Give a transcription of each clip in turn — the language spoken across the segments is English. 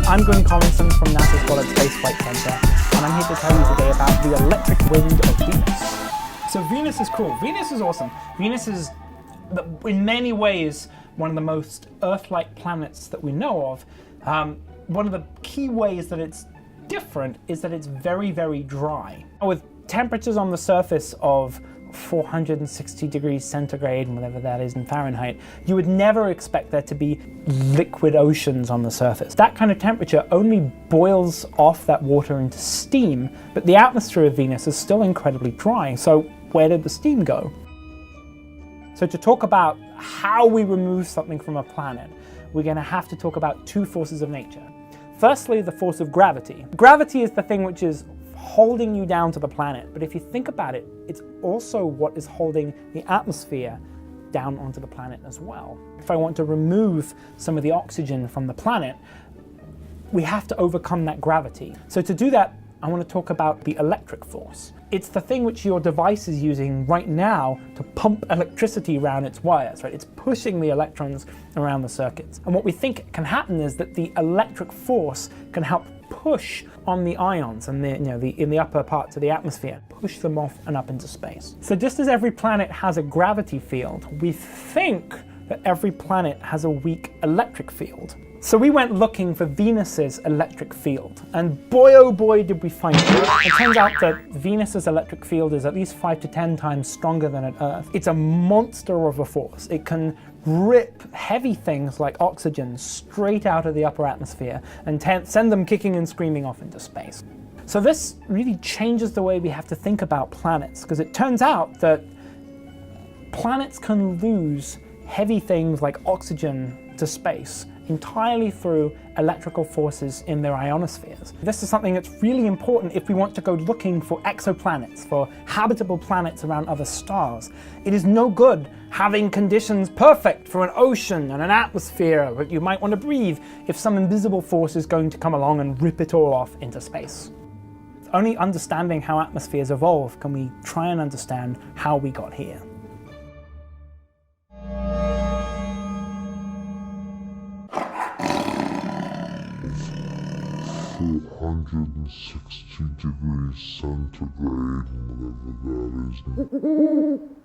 I'm Glenn Collinson from NASA's Vlad Space Flight Center, and I'm here to tell you today about the electric wind of Venus. So Venus is cool. Venus is awesome. Venus is, in many ways, one of the most Earth-like planets that we know of. One of the key ways that it's different is that it's very, very dry. With temperatures on the surface of 460 degrees centigrade, whatever that is in Fahrenheit, you would never expect there to be liquid oceans on the surface. That kind of temperature only boils off that water into steam, but the atmosphere of Venus is still incredibly dry, so where did the steam go? So to talk about how we remove something from a planet, we're going to have to talk about two forces of nature. Firstly, the force of gravity. Gravity is the thing which is holding you down to the planet, but if you think about it, it's also what is holding the atmosphere down onto the planet as well. If I want to remove some of the oxygen from the planet, we have to overcome that gravity. So to do that, I want to talk about the electric force. It's the thing which your device is using right now to pump electricity around its wires, right? It's pushing the electrons around the circuits. And what we think can happen is that the electric force can help push on the ions and in the upper parts of the atmosphere, push them off and up into space. So just as every planet has a gravity field, we think that every planet has a weak electric field. So we went looking for Venus's electric field, and boy oh boy did we find it. It turns out that Venus's electric field is at least 5 to 10 times stronger than at Earth. It's a monster of a force. It can rip heavy things like oxygen straight out of the upper atmosphere and send them kicking and screaming off into space. So this really changes the way we have to think about planets, because it turns out that planets can lose heavy things like oxygen to space entirely through electrical forces in their ionospheres. This is something that's really important if we want to go looking for exoplanets, for habitable planets around other stars. It is no good having conditions perfect for an ocean and an atmosphere that you might want to breathe if some invisible force is going to come along and rip it all off into space. Only understanding how atmospheres evolve can we try and understand how we got here. 460 degrees centigrade, whatever that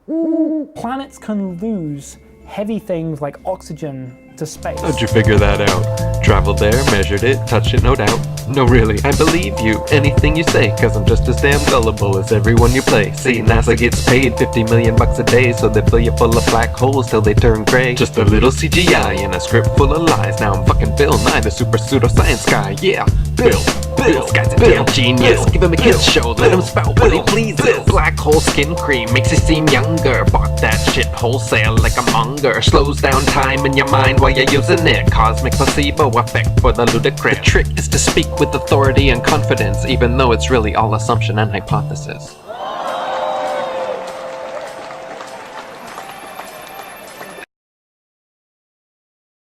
is. Planets can lose heavy things like oxygen to space. How'd you figure that out? Traveled there, measured it, touched it, no doubt. No really, I believe you, anything you say, cause I'm just as damn gullible as everyone you play. See, NASA gets paid 50 million bucks a day, so they fill you full of black holes till they turn gray. Just a little CGI and a script full of lies. Now I'm fucking Bill Nye, the super pseudoscience guy. Yeah, Bill's guy's a damn genius. Give him a kids show, let him spout what he pleases. Black hole skin cream makes you seem younger. Bought that shit wholesale like a monger. Slows down time in your mind while you're using it. Cosmic placebo effect for the ludicrous. The trick is to speak with authority and confidence, even though it's really all assumption and hypothesis.